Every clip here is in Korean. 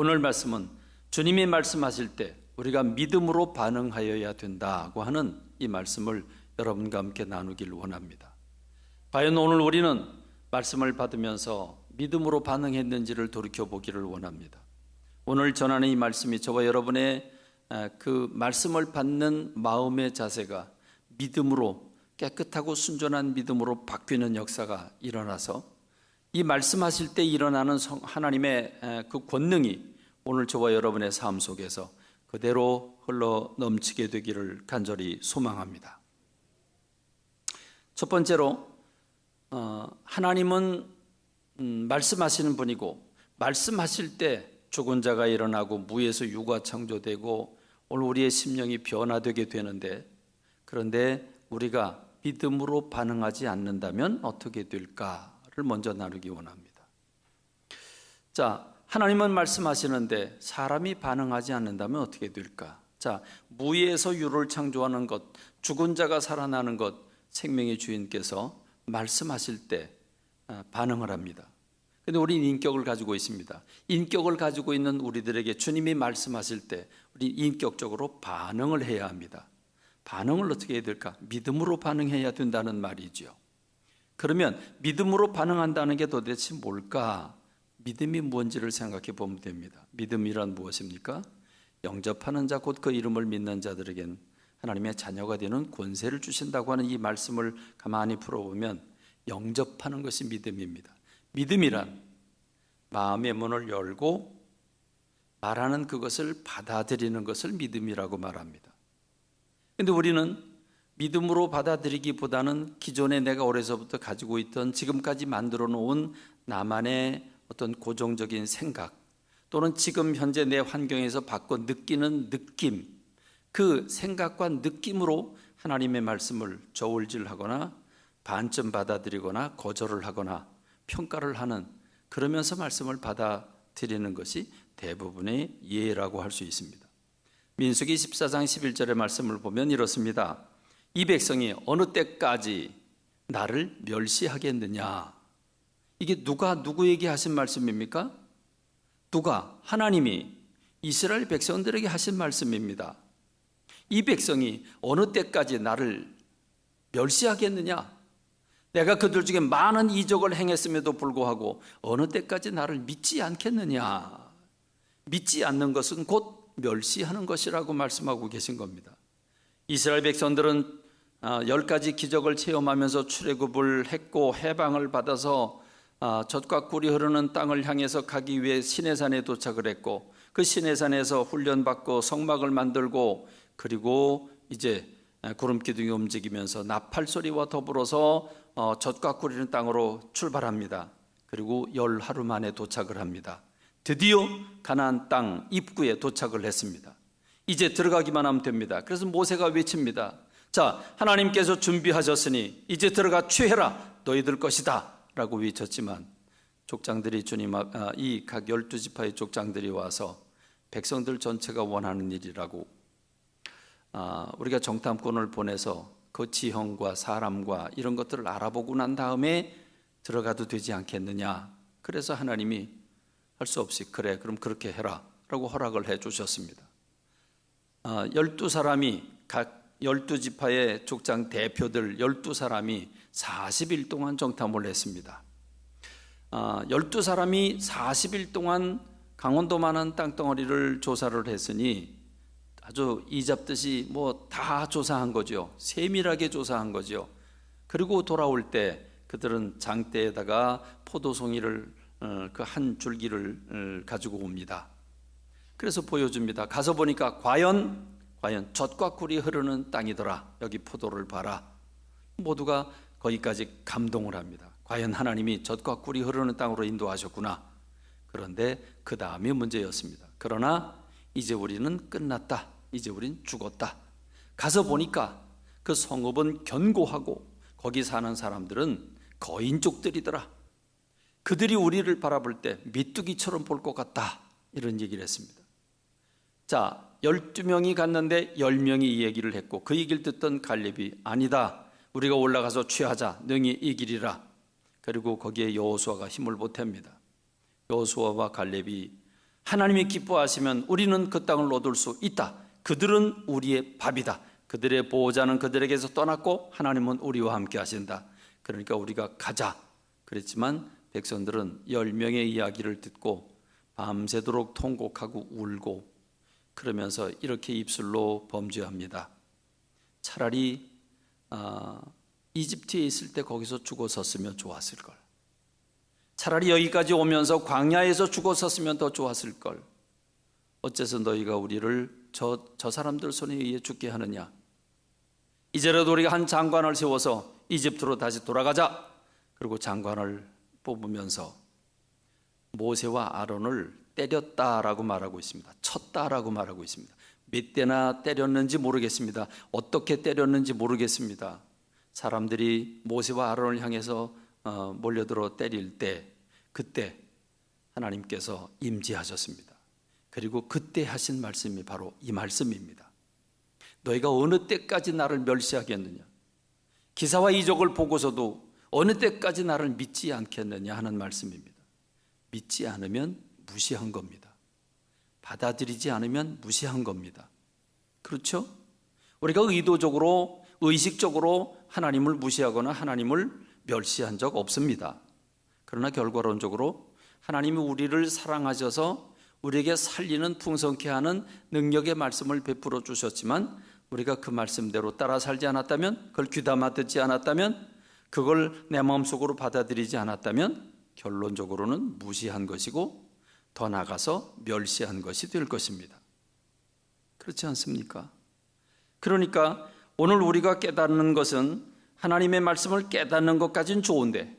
오늘 말씀은 주님이 말씀하실 때 우리가 믿음으로 반응하여야 된다고 하는 이 말씀을 여러분과 함께 나누기를 원합니다. 과연 오늘 우리는 말씀을 받으면서 믿음으로 반응했는지를 돌이켜보기를 원합니다. 오늘 전하는 이 말씀이 저와 여러분의 그 말씀을 받는 마음의 자세가 믿음으로, 깨끗하고 순전한 믿음으로 바뀌는 역사가 일어나서 이 말씀하실 때 일어나는 하나님의 그 권능이 오늘 저와 여러분의 삶 속에서 그대로 흘러 넘치게 되기를 간절히 소망합니다. 첫 번째로 하나님은 말씀하시는 분이고, 말씀하실 때 죽은 자가 일어나고 무에서 유가 창조되고 오늘 우리의 심령이 변화되게 되는데, 그런데 우리가 믿음으로 반응하지 않는다면 어떻게 될까를 먼저 나누기 원합니다. 자, 하나님은 말씀하시는데 사람이 반응하지 않는다면 어떻게 될까? 자, 무에서 유를 창조하는 것, 죽은 자가 살아나는 것, 생명의 주인께서 말씀하실 때 반응을 합니다. 근데 우리는 인격을 가지고 있습니다. 인격을 가지고 있는 우리들에게 주님이 말씀하실 때 우리 인격적으로 반응을 해야 합니다. 반응을 어떻게 해야 될까? 믿음으로 반응해야 된다는 말이죠. 그러면 믿음으로 반응한다는 게 도대체 뭘까? 믿음이 뭔지를 생각해 보면 됩니다. 믿음이란 무엇입니까? 영접하는 자, 곧 그 이름을 믿는 자들에겐 하나님의 자녀가 되는 권세를 주신다고 하는 이 말씀을 가만히 풀어보면 영접하는 것이 믿음입니다. 믿음이란 마음의 문을 열고 말하는 그것을 받아들이는 것을 믿음이라고 말합니다. 그런데 우리는 믿음으로 받아들이기보다는 기존에 내가 어려서부터 가지고 있던, 지금까지 만들어 놓은 나만의 어떤 고정적인 생각, 또는 지금 현재 내 환경에서 받고 느끼는 느낌, 그 생각과 느낌으로 하나님의 말씀을 저울질하거나 반쯤 받아들이거나 거절을 하거나 평가를 하는, 그러면서 말씀을 받아들이는 것이 대부분의 예라고 할 수 있습니다. 민수기 14장 11절의 말씀을 보면 이렇습니다. 이 백성이 어느 때까지 나를 멸시하겠느냐. 이게 누가 누구에게 하신 말씀입니까? 누가? 하나님이 이스라엘 백성들에게 하신 말씀입니다. 이 백성이 어느 때까지 나를 멸시하겠느냐? 내가 그들 중에 많은 이적을 행했음에도 불구하고 어느 때까지 나를 믿지 않겠느냐? 믿지 않는 것은 곧 멸시하는 것이라고 말씀하고 계신 겁니다. 이스라엘 백성들은 10가지 기적을 체험하면서 출애굽을 했고 해방을 받아서 젖과 꿀이 흐르는 땅을 향해서 가기 위해 시내산에 도착을 했고, 그 시내산에서 훈련받고 성막을 만들고, 그리고 이제 구름 기둥이 움직이면서 나팔 소리와 더불어서 젖과 꿀이는 땅으로 출발합니다. 그리고 10하루 만에 도착을 합니다. 드디어 가나안 땅 입구에 도착을 했습니다. 이제 들어가기만 하면 됩니다. 그래서 모세가 외칩니다. 자, 하나님께서 준비하셨으니 이제 들어가 취해라, 너희들 것이다 라고 외쳤지만, 족장들이 주님 이 각 12지파의 족장들이 와서 백성들 전체가 원하는 일이라고 우리가 정탐꾼을 보내서 그 지형과 사람과 이런 것들을 알아보고 난 다음에 들어가도 되지 않겠느냐. 그래서 하나님이 할 수 없이 그래 그럼 그렇게 해라 라고 허락을 해 주셨습니다. 12사람이 각 12지파의 족장 대표들 12사람이 40일 동안 정탐을 했습니다. 12사람이 40일 동안 강원도만한 땅덩어리를 조사를 했으니 아주 이잡듯이 뭐 다 조사한 거죠. 세밀하게 조사한 거죠. 그리고 돌아올 때 그들은 장대에다가 포도송이를 그 한 줄기를 가지고 옵니다. 그래서 보여줍니다. 가서 보니까 과연 젖과 꿀이 흐르는 땅이더라. 여기 포도를 봐라. 모두가 거기까지 감동을 합니다. 과연 하나님이 젖과 꿀이 흐르는 땅으로 인도하셨구나. 그런데 그 다음이 문제였습니다. 그러나 이제 우리는 끝났다. 이제 우린 죽었다. 가서 보니까 그 성읍은 견고하고 거기 사는 사람들은 거인족들이더라. 그들이 우리를 바라볼 때 메뚜기처럼 볼 것 같다. 이런 얘기를 했습니다. 자, 12명이 갔는데 10명이 이 얘기를 했고, 그 얘기를 듣던 갈렙이 아니다, 우리가 올라가서 취하자, 능히 이기리라. 그리고 거기에 여호수아가 힘을 보탭니다. 여호수아와 갈렙이 하나님이 기뻐하시면 우리는 그 땅을 얻을 수 있다. 그들은 우리의 밥이다. 그들의 보호자는 그들에게서 떠났고 하나님은 우리와 함께 하신다. 그러니까 우리가 가자 그랬지만 백성들은 10명의 이야기를 듣고 밤새도록 통곡하고 울고 그러면서 이렇게 입술로 범죄합니다. 차라리 이집트에 있을 때 거기서 죽어섰으면 좋았을 걸. 차라리 여기까지 오면서 광야에서 죽어섰으면 더 좋았을 걸. 어째서 너희가 우리를 저 사람들 손에 의해 죽게 하느냐. 이제라도 우리가 한 장관을 세워서 이집트로 다시 돌아가자. 그리고 장관을 뽑으면서 모세와 아론을 때렸다라고 말하고 있습니다. 쳤다라고 말하고 있습니다. 몇 대나 때렸는지 모르겠습니다. 어떻게 때렸는지 모르겠습니다. 사람들이 모세와 아론을 향해서 몰려들어 때릴 때 그때 하나님께서 임재하셨습니다. 그리고 그때 하신 말씀이 바로 이 말씀입니다. 너희가 어느 때까지 나를 멸시하겠느냐. 기사와 이적을 보고서도 어느 때까지 나를 믿지 않겠느냐 하는 말씀입니다. 믿지 않으면 무시한 겁니다. 받아들이지 않으면 무시한 겁니다. 그렇죠? 우리가 의도적으로 의식적으로 하나님을 무시하거나 하나님을 멸시한 적 없습니다. 그러나 결과론적으로 하나님이 우리를 사랑하셔서 우리에게 살리는 풍성케 하는 능력의 말씀을 베풀어 주셨지만 우리가 그 말씀대로 따라 살지 않았다면, 그걸 귀담아 듣지 않았다면, 그걸 내 마음속으로 받아들이지 않았다면 결론적으로는 무시한 것이고 더 나아가서 멸시한 것이 될 것입니다. 그렇지 않습니까? 그러니까 오늘 우리가 깨닫는 것은 하나님의 말씀을 깨닫는 것까지는 좋은데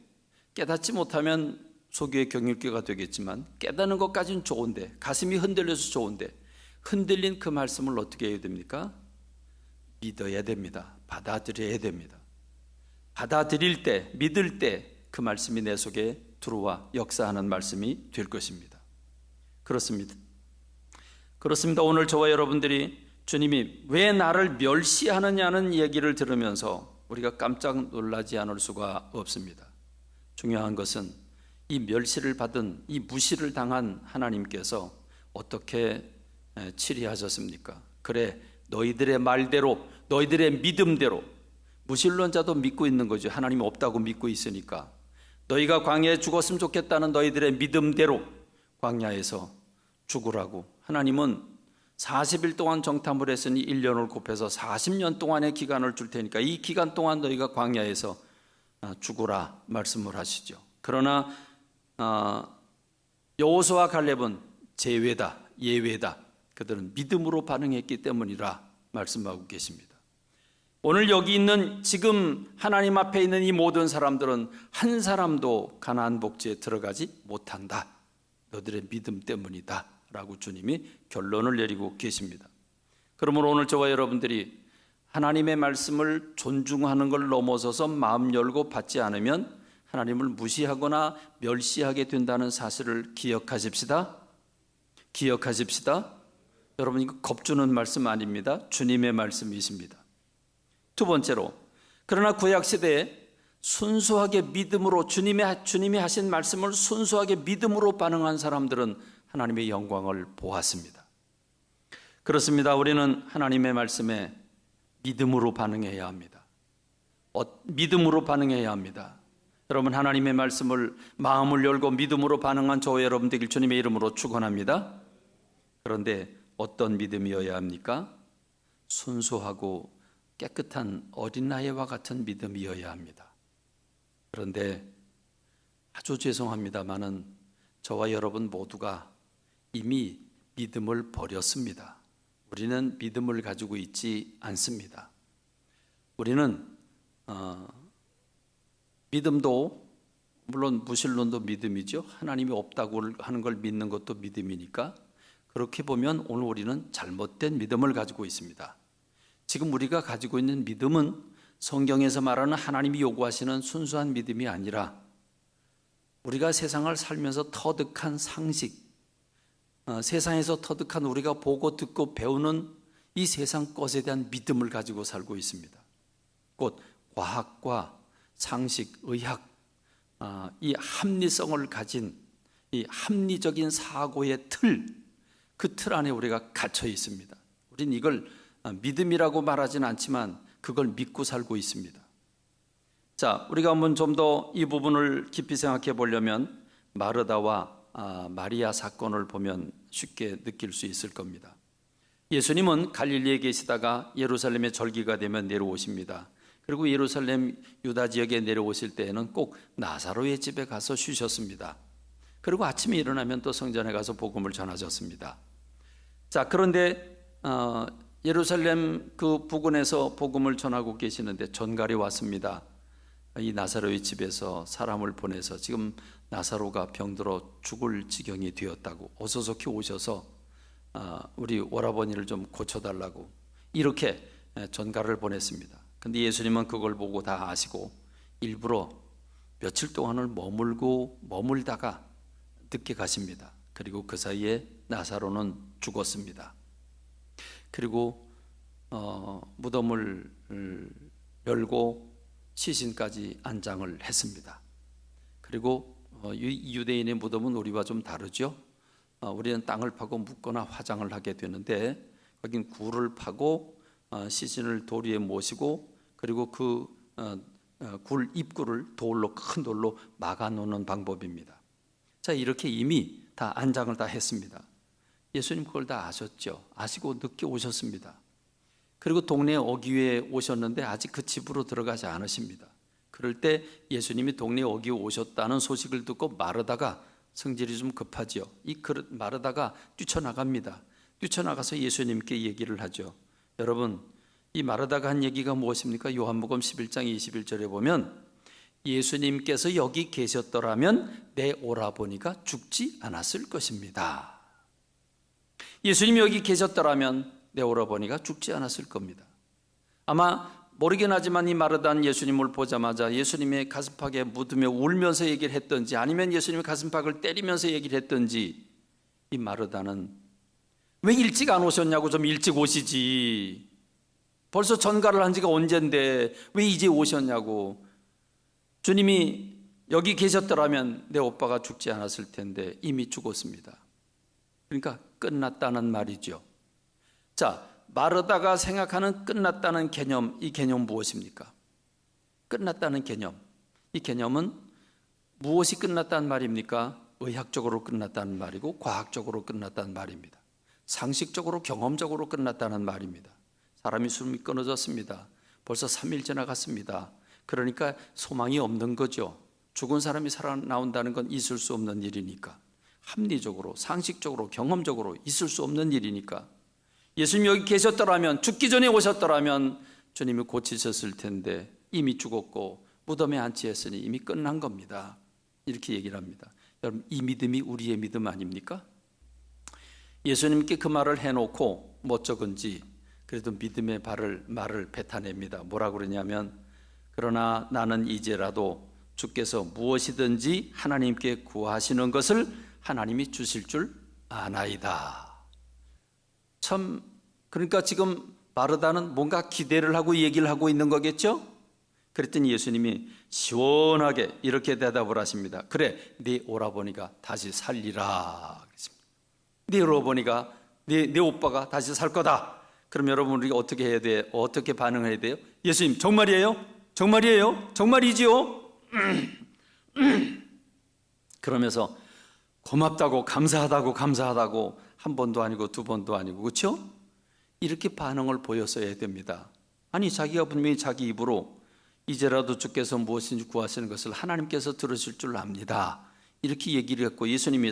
깨닫지 못하면 소교의 경일교가 되겠지만 깨닫는 것까지는 좋은데 가슴이 흔들려서 좋은데 흔들린 그 말씀을 어떻게 해야 됩니까? 믿어야 됩니다. 받아들여야 됩니다. 받아들일 때, 믿을 때 그 말씀이 내 속에 들어와 역사하는 말씀이 될 것입니다. 그렇습니다. 오늘 저와 여러분들이 주님이 왜 나를 멸시하느냐는 얘기를 들으면서 우리가 깜짝 놀라지 않을 수가 없습니다. 중요한 것은 이 멸시를 받은, 이 무시를 당한 하나님께서 어떻게 치리하셨습니까? 그래, 너희들의 말대로, 너희들의 믿음대로, 무신론자도 믿고 있는 거죠. 하나님이 없다고 믿고 있으니까. 너희가 광야에 죽었으면 좋겠다는 너희들의 믿음대로 광야에서 죽으라고. 하나님은 40일 동안 정탐을 했으니 1년을 곱해서 40년 동안의 기간을 줄 테니까 이 기간 동안 너희가 광야에서 죽으라 말씀을 하시죠. 그러나 여호수아와 갈렙은 제외다, 예외다. 그들은 믿음으로 반응했기 때문이라 말씀하고 계십니다. 오늘 여기 있는 지금 하나님 앞에 있는 이 모든 사람들은 한 사람도 가나안 복지에 들어가지 못한다. 너들의 믿음 때문이다 라고 주님이 결론을 내리고 계십니다. 그러므로 오늘 저와 여러분들이 하나님의 말씀을 존중하는 걸 넘어서서 마음 열고 받지 않으면 하나님을 무시하거나 멸시하게 된다는 사실을 기억하십시다. 여러분, 이거 겁주는 말씀 아닙니다. 주님의 말씀이십니다. 두 번째로, 그러나 구약시대에 순수하게 믿음으로 주님이 하신 말씀을 순수하게 믿음으로 반응한 사람들은 하나님의 영광을 보았습니다. 그렇습니다. 우리는 하나님의 말씀에 믿음으로 반응해야 합니다. 믿음으로 반응해야 합니다. 여러분, 하나님의 말씀을 마음을 열고 믿음으로 반응한 저와 여러분 되길 주님의 이름으로 축원합니다. 그런데 어떤 믿음이어야 합니까? 순수하고 깨끗한 어린아이와 같은 믿음이어야 합니다. 그런데 아주 죄송합니다마는 저와 여러분 모두가 이미 믿음을 버렸습니다. 우리는 믿음을 가지고 있지 않습니다. 우리는 믿음도 물론 무신론도 믿음이죠. 하나님이 없다고 하는 걸 믿는 것도 믿음이니까 그렇게 보면 오늘 우리는 잘못된 믿음을 가지고 있습니다. 지금 우리가 가지고 있는 믿음은 성경에서 말하는 하나님이 요구하시는 순수한 믿음이 아니라 우리가 세상을 살면서 터득한 상식, 세상에서 터득한 우리가 보고 듣고 배우는 이 세상 것에 대한 믿음을 가지고 살고 있습니다. 곧 과학과 상식, 의학, 이 합리성을 가진 이 합리적인 사고의 틀, 그 틀 안에 우리가 갇혀 있습니다. 우린 이걸 믿음이라고 말하지는 않지만 그걸 믿고 살고 있습니다. 자, 우리가 한번 좀 더 이 부분을 깊이 생각해 보려면 마르다와 마리아 사건을 보면 쉽게 느낄 수 있을 겁니다. 예수님은 갈릴리에 계시다가 예루살렘에 절기가 되면 내려오십니다. 그리고 예루살렘 유다 지역에 내려오실 때에는 꼭 나사로의 집에 가서 쉬셨습니다. 그리고 아침에 일어나면 또 성전에 가서 복음을 전하셨습니다. 자, 그런데 예루살렘 그 부근에서 복음을 전하고 계시는데 전갈이 왔습니다. 이 나사로의 집에서 사람을 보내서 지금 나사로가 병들어 죽을 지경이 되었다고 어서속히 오셔서 우리 오라버니를 좀 고쳐달라고 이렇게 전갈을 보냈습니다. 근데 예수님은 그걸 보고 다 아시고 일부러 며칠 동안을 머물다가 늦게 가십니다. 그리고 그 사이에 나사로는 죽었습니다. 그리고 무덤을 열고 시신까지 안장을 했습니다. 그리고 유대인의 무덤은 우리와 좀 다르죠. 우리는 땅을 파고 묻거나 화장을 하게 되는데 거긴 굴을 파고 시신을 돌 위에 모시고 그리고 그 굴 입구를 큰 돌로 막아 놓는 방법입니다. 자, 이렇게 이미 다 안장을 다 했습니다. 예수님 그걸 다 아셨죠. 아시고 늦게 오셨습니다. 그리고 동네 어귀에 오셨는데 아직 그 집으로 들어가지 않으십니다. 그럴 때 예수님이 동네 어귀에 오셨다는 소식을 듣고 마르다가 성질이 좀 급하죠. 마르다가 뛰쳐나갑니다. 뛰쳐나가서 예수님께 얘기를 하죠. 여러분, 이 마르다가 한 얘기가 무엇입니까? 요한복음 11장 21절에 보면 예수님께서 여기 계셨더라면 내 오라버니가 죽지 않았을 것입니다. 예수님이 여기 계셨더라면 내 오라버니가 죽지 않았을 겁니다. 아마 모르긴 하지만 이 마르다는 예수님을 보자마자 예수님의 가슴팍에 묻으며 울면서 얘기를 했던지 아니면 예수님의 가슴팍을 때리면서 얘기를 했던지 이 마르다는 왜 일찍 안 오셨냐고 좀 일찍 오시지. 벌써 전가를 한 지가 언젠데 왜 이제 오셨냐고. 주님이 여기 계셨더라면 내 오빠가 죽지 않았을 텐데 이미 죽었습니다. 그러니까 끝났다는 말이죠. 자, 마르다가 생각하는 끝났다는 개념, 이 개념 무엇입니까? 끝났다는 개념, 이 개념은 무엇이 끝났다는 말입니까? 의학적으로 끝났다는 말이고 과학적으로 끝났다는 말입니다. 상식적으로 경험적으로 끝났다는 말입니다. 사람이 숨이 끊어졌습니다. 벌써 3일 지나갔습니다. 그러니까 소망이 없는 거죠. 죽은 사람이 살아나온다는 건 있을 수 없는 일이니까. 합리적으로, 상식적으로, 경험적으로 있을 수 없는 일이니까. 예수님이 여기 계셨더라면, 죽기 전에 오셨더라면 주님이 고치셨을 텐데 이미 죽었고 무덤에 안치했으니 이미 끝난 겁니다. 이렇게 얘기를 합니다. 여러분, 이 믿음이 우리의 믿음 아닙니까? 예수님께 그 말을 해놓고 멋쩍은지 그래도 믿음의 말을 뱉어냅니다. 뭐라고 그러냐면 그러나 나는 이제라도 주께서 무엇이든지 하나님께 구하시는 것을 하나님이 주실 줄 아나이다. 참, 그러니까 지금 마르다는 뭔가 기대를 하고 얘기를 하고 있는 거겠죠? 그랬더니 예수님이 시원하게 이렇게 대답을 하십니다. 그래, 네 오라버니가 다시 살리라. 네 오라버니가, 네 오빠가 다시 살 거다. 그럼 여러분 우리가 어떻게 해야 돼요? 어떻게 반응해야 돼요? 예수님 정말이에요? 정말이에요? 정말이지요? 그러면서 고맙다고 감사하다고 한 번도 아니고 두 번도 아니고 그렇죠? 이렇게 반응을 보였어야 됩니다. 아니 자기가 분명히 자기 입으로 이제라도 주께서 무엇인지 구하시는 것을 하나님께서 들으실 줄 압니다. 이렇게 얘기를 했고 예수님이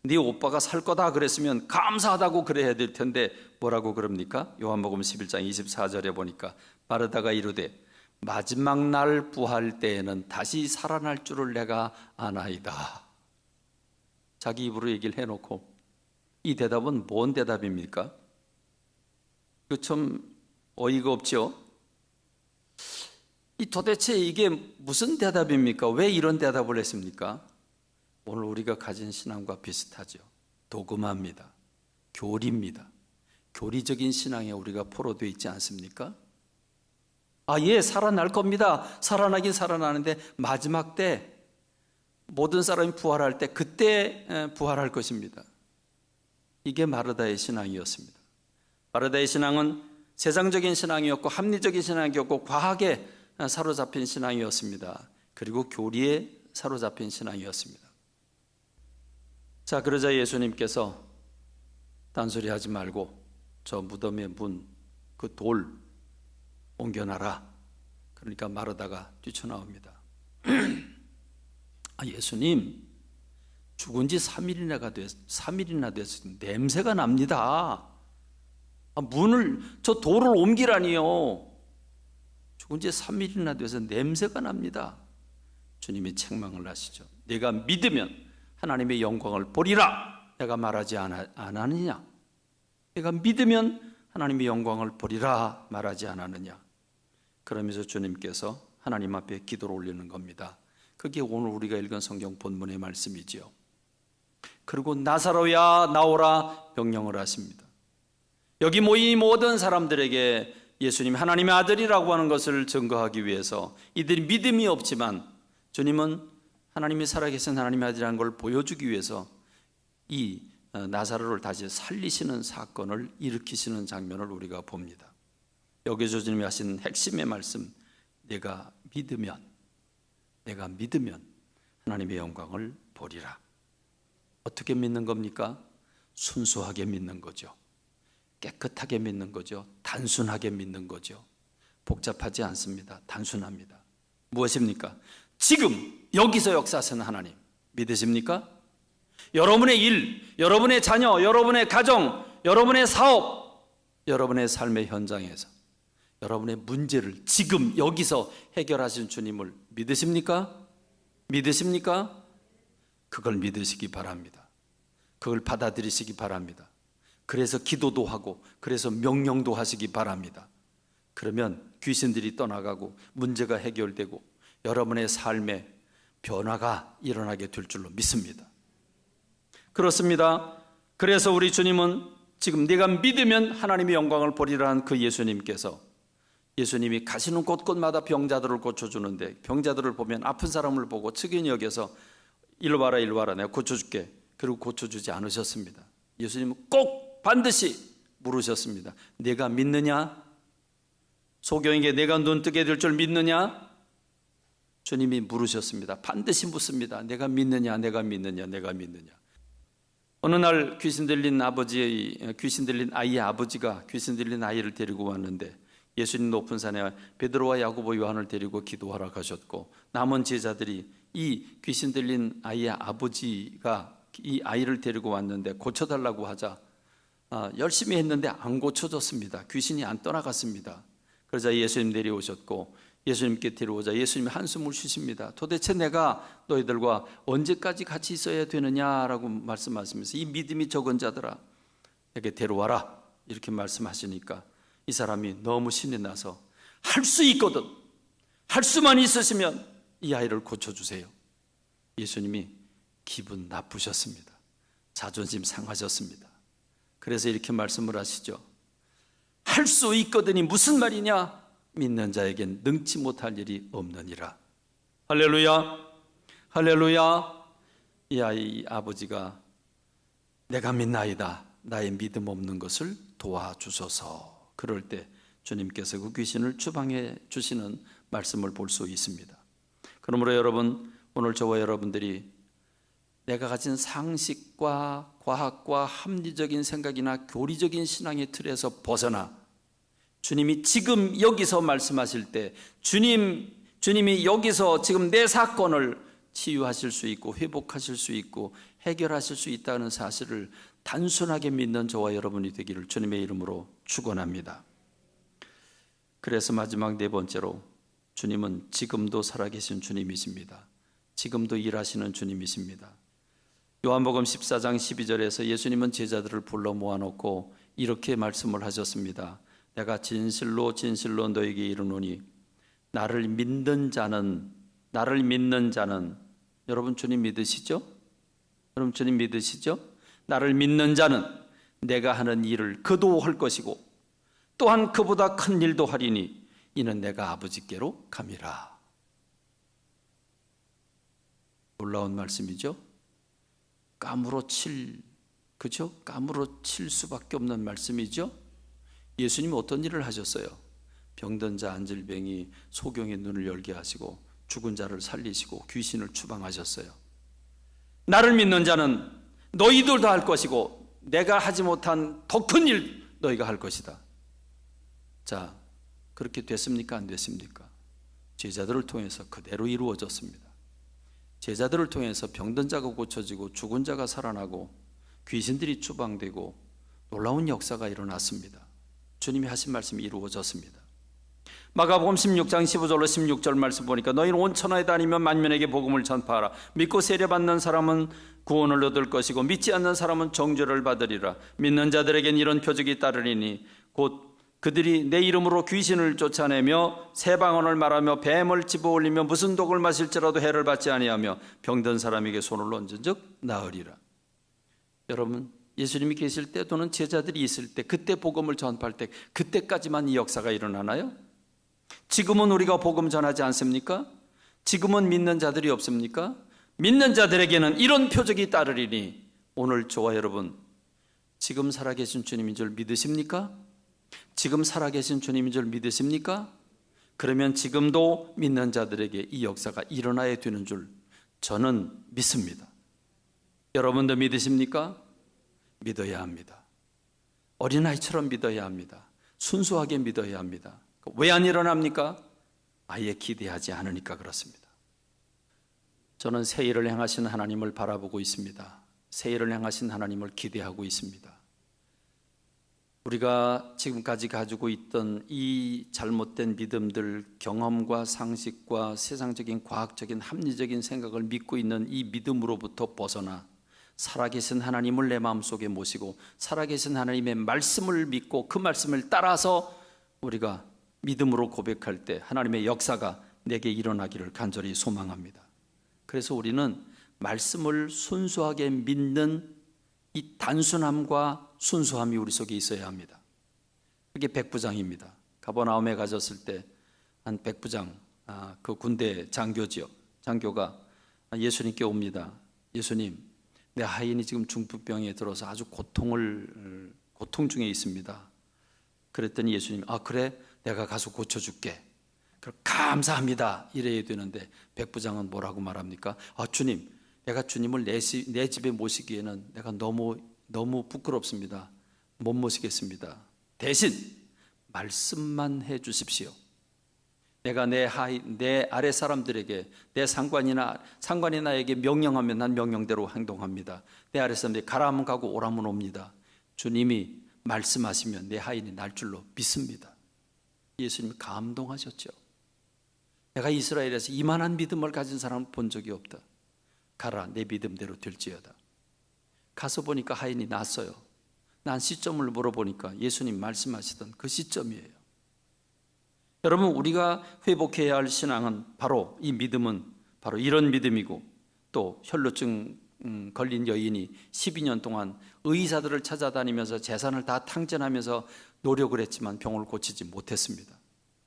네 오빠가 살 거다 그랬으면 감사하다고 그래야 될 텐데 뭐라고 그럽니까? 요한복음 11장 24절에 보니까 마르다가 이르되 마지막 날 부활 때에는 다시 살아날 줄을 내가 아나이다. 자기 입으로 얘기를 해놓고 이 대답은 뭔 대답입니까? 그 참 어이가 없죠. 도대체 이게 무슨 대답입니까? 왜 이런 대답을 했습니까? 오늘 우리가 가진 신앙과 비슷하죠. 도금합니다. 교리입니다. 교리적인 신앙에 우리가 포로되어 있지 않습니까? 예, 살아날 겁니다. 살아나긴 살아나는데 마지막 때 모든 사람이 부활할 때 그때 부활할 것입니다. 이게 마르다의 신앙이었습니다. 마르다의 신앙은 세상적인 신앙이었고 합리적인 신앙이었고 과학에 사로잡힌 신앙이었습니다. 그리고 교리에 사로잡힌 신앙이었습니다. 자, 그러자 예수님께서 딴소리하지 말고 저 무덤의 문, 그 돌 옮겨놔라. 그러니까 마르다가 뛰쳐나옵니다. 예수님, 죽은 지 3일이나 돼서 냄새가 납니다. 저 돌을 옮기라니요. 죽은 지 3일이나 돼서 냄새가 납니다. 주님이 책망을 하시죠. 네가 믿으면 하나님의 영광을 보리라. 내가 말하지 않았느냐? 네가 믿으면 하나님의 영광을 보리라 말하지 않았느냐? 그러면서 주님께서 하나님 앞에 기도를 올리는 겁니다. 그게 오늘 우리가 읽은 성경 본문의 말씀이지요. 그리고 나사로야 나오라 명령을 하십니다. 여기 모인 모든 사람들에게 예수님 하나님의 아들이라고 하는 것을 증거하기 위해서 이들이 믿음이 없지만 주님은 하나님이 살아계신 하나님의 아들이라는 걸 보여주기 위해서 이 나사로를 다시 살리시는 사건을 일으키시는 장면을 우리가 봅니다. 여기서 주님이 하신 핵심의 말씀, 내가 믿으면 하나님의 영광을 보리라. 어떻게 믿는 겁니까? 순수하게 믿는 거죠. 깨끗하게 믿는 거죠. 단순하게 믿는 거죠. 복잡하지 않습니다. 단순합니다. 무엇입니까? 지금 여기서 역사하시는 하나님 믿으십니까? 여러분의 일, 여러분의 자녀, 여러분의 가정, 여러분의 사업, 여러분의 삶의 현장에서 여러분의 문제를 지금 여기서 해결하신 주님을 믿으십니까? 믿으십니까? 그걸 믿으시기 바랍니다. 그걸 받아들이시기 바랍니다. 그래서 기도도 하고 그래서 명령도 하시기 바랍니다. 그러면 귀신들이 떠나가고 문제가 해결되고 여러분의 삶에 변화가 일어나게 될 줄로 믿습니다. 그렇습니다. 그래서 우리 주님은 지금 네가 믿으면 하나님의 영광을 보리라는 그 예수님이 가시는 곳곳마다 병자들을 고쳐주는데 병자들을 보면 아픈 사람을 보고 측은히 여겨서 일로 와라 내가 고쳐줄게. 그리고 고쳐주지 않으셨습니다. 예수님은 꼭 반드시 물으셨습니다. 내가 믿느냐? 소경에게 내가 눈뜨게 될 줄 믿느냐? 주님이 물으셨습니다. 반드시 묻습니다. 내가 믿느냐? 어느 날 귀신 들린 아이의 아버지가 귀신 들린 아이를 데리고 왔는데 예수님 높은 산에 베드로와 야고보 요한을 데리고 기도하러 가셨고 남은 제자들이 이 귀신 들린 아이의 아버지가 이 아이를 데리고 왔는데 고쳐달라고 하자 열심히 했는데 안 고쳐졌습니다. 귀신이 안 떠나갔습니다. 그러자 예수님 내려오셨고 예수님께 데려오자 예수님이 한숨을 쉬십니다. 도대체 내가 너희들과 언제까지 같이 있어야 되느냐라고 말씀하시면서 이 믿음이 적은 자들아 내게 데려와라 이렇게 말씀하시니까 이 사람이 너무 신이 나서 할 수 있거든, 할 수만 있으시면 이 아이를 고쳐주세요. 예수님이 기분 나쁘셨습니다. 자존심 상하셨습니다. 그래서 이렇게 말씀을 하시죠. 할 수 있거든이 무슨 말이냐? 믿는 자에겐 능치 못할 일이 없느니라. 할렐루야, 할렐루야. 이 아이 아버지가 내가 믿나이다, 나의 믿음 없는 것을 도와주소서. 그럴 때 주님께서 그 귀신을 추방해 주시는 말씀을 볼 수 있습니다. 그러므로 여러분, 오늘 저와 여러분들이 내가 가진 상식과 과학과 합리적인 생각이나 교리적인 신앙의 틀에서 벗어나 주님이 지금 여기서 말씀하실 때 주님이 여기서 지금 내 사건을 치유하실 수 있고 회복하실 수 있고 해결하실 수 있다는 사실을 단순하게 믿는 저와 여러분이 되기를 주님의 이름으로 축원합니다. 그래서 마지막 네 번째로 주님은 지금도 살아계신 주님이십니다. 지금도 일하시는 주님이십니다. 요한복음 14장 12절에서 예수님은 제자들을 불러 모아놓고 이렇게 말씀을 하셨습니다. 내가 진실로 진실로 너에게 이르노니 나를 믿는 자는 여러분 주님 믿으시죠? 여러분 주님 믿으시죠? 나를 믿는 자는 내가 하는 일을 그도 할 것이고 또한 그보다 큰 일도 하리니 이는 내가 아버지께로 감이라. 놀라운 말씀이죠. 그죠? 까무러 칠 수밖에 없는 말씀이죠. 예수님이 어떤 일을 하셨어요? 병든 자, 안질병이, 소경의 눈을 열게 하시고 죽은 자를 살리시고 귀신을 추방하셨어요. 나를 믿는 자는 너희들도 할 것이고 내가 하지 못한 더 큰 일 너희가 할 것이다. 자, 그렇게 됐습니까? 안 됐습니까? 제자들을 통해서 그대로 이루어졌습니다. 제자들을 통해서 병든 자가 고쳐지고 죽은 자가 살아나고 귀신들이 추방되고 놀라운 역사가 일어났습니다. 주님이 하신 말씀이 이루어졌습니다. 마가복음 16장 15절로 16절 말씀 보니까 너희는 온 천하에 다니며 만민에게 복음을 전파하라. 믿고 세례받는 사람은 구원을 얻을 것이고 믿지 않는 사람은 정죄를 받으리라. 믿는 자들에겐 이런 표적이 따르리니 곧 그들이 내 이름으로 귀신을 쫓아내며 새 방언을 말하며 뱀을 집어올리며 무슨 독을 마실지라도 해를 받지 아니하며 병든 사람에게 손을 얹은즉 나으리라. 여러분, 예수님이 계실 때 또는 제자들이 있을 때 그때 복음을 전파할 때 그때까지만 이 역사가 일어나나요? 지금은 우리가 복음 전하지 않습니까? 지금은 믿는 자들이 없습니까? 믿는 자들에게는 이런 표적이 따르리니 오늘 저와 여러분 지금 살아계신 주님인 줄 믿으십니까? 지금 살아계신 주님인 줄 믿으십니까? 그러면 지금도 믿는 자들에게 이 역사가 일어나야 되는 줄 저는 믿습니다. 여러분도 믿으십니까? 믿어야 합니다. 어린아이처럼 믿어야 합니다. 순수하게 믿어야 합니다. 왜 안 일어납니까? 아예 기대하지 않으니까 그렇습니다. 저는 새 일을 행하신 하나님을 바라보고 있습니다. 새 일을 행하신 하나님을 기대하고 있습니다. 우리가 지금까지 가지고 있던 이 잘못된 믿음들, 경험과 상식과 세상적인 과학적인 합리적인 생각을 믿고 있는 이 믿음으로부터 벗어나 살아계신 하나님을 내 마음속에 모시고 살아계신 하나님의 말씀을 믿고 그 말씀을 따라서 우리가 믿음으로 고백할 때 하나님의 역사가 내게 일어나기를 간절히 소망합니다. 그래서 우리는 말씀을 순수하게 믿는 이 단순함과 순수함이 우리 속에 있어야 합니다. 그게 백부장입니다. 가버나움에 가졌을 때 한 백부장, 그 군대 장교지요. 장교가 예수님께 옵니다. 예수님, 내 하인이 지금 중풍병에 들어서 아주 고통 중에 있습니다. 그랬더니 예수님, 그래? 내가 가서 고쳐줄게. 그럼 감사합니다. 이래야 되는데 백부장은 뭐라고 말합니까? 주님, 내가 주님을 내 집에 모시기에는 내가 너무 부끄럽습니다. 못 모시겠습니다. 대신 말씀만 해 주십시오. 내가 내 아래 사람들에게 내 상관이 나에게 명령하면 난 명령대로 행동합니다. 내 아래 사람들이 가라면 가고 오라면 옵니다. 주님이 말씀하시면 내 하인이 날 줄로 믿습니다. 예수님이 감동하셨죠. 내가 이스라엘에서 이만한 믿음을 가진 사람을 본 적이 없다. 가라, 내 믿음대로 될지어다. 가서 보니까 하인이 났어요. 난 시점을 물어보니까 예수님 말씀하시던 그 시점이에요. 여러분, 우리가 회복해야 할 신앙은 바로 이 믿음은 바로 이런 믿음이고, 또 혈루증 걸린 여인이 12년 동안 의사들을 찾아다니면서 재산을 다 탕진하면서 노력을 했지만 병을 고치지 못했습니다.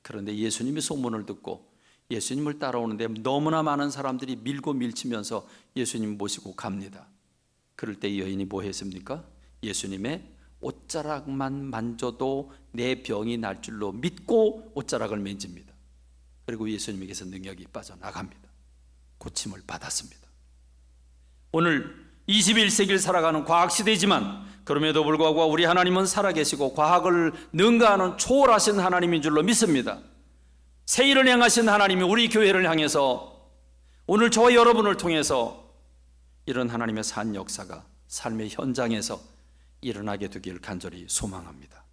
그런데 예수님이 소문을 듣고 예수님을 따라오는데 너무나 많은 사람들이 밀고 밀치면서 예수님 모시고 갑니다. 그럴 때 이 여인이 뭐 했습니까? 예수님의 옷자락만 만져도 내 병이 날 줄로 믿고 옷자락을 만집니다. 그리고 예수님에게서 능력이 빠져나갑니다. 고침을 받았습니다. 오늘 21세기를 살아가는 과학시대이지만 그럼에도 불구하고 우리 하나님은 살아계시고 과학을 능가하는 초월하신 하나님인 줄로 믿습니다. 새 일을 행하신 하나님이 우리 교회를 향해서 오늘 저와 여러분을 통해서 이런 하나님의 산 역사가 삶의 현장에서 일어나게 되길 간절히 소망합니다.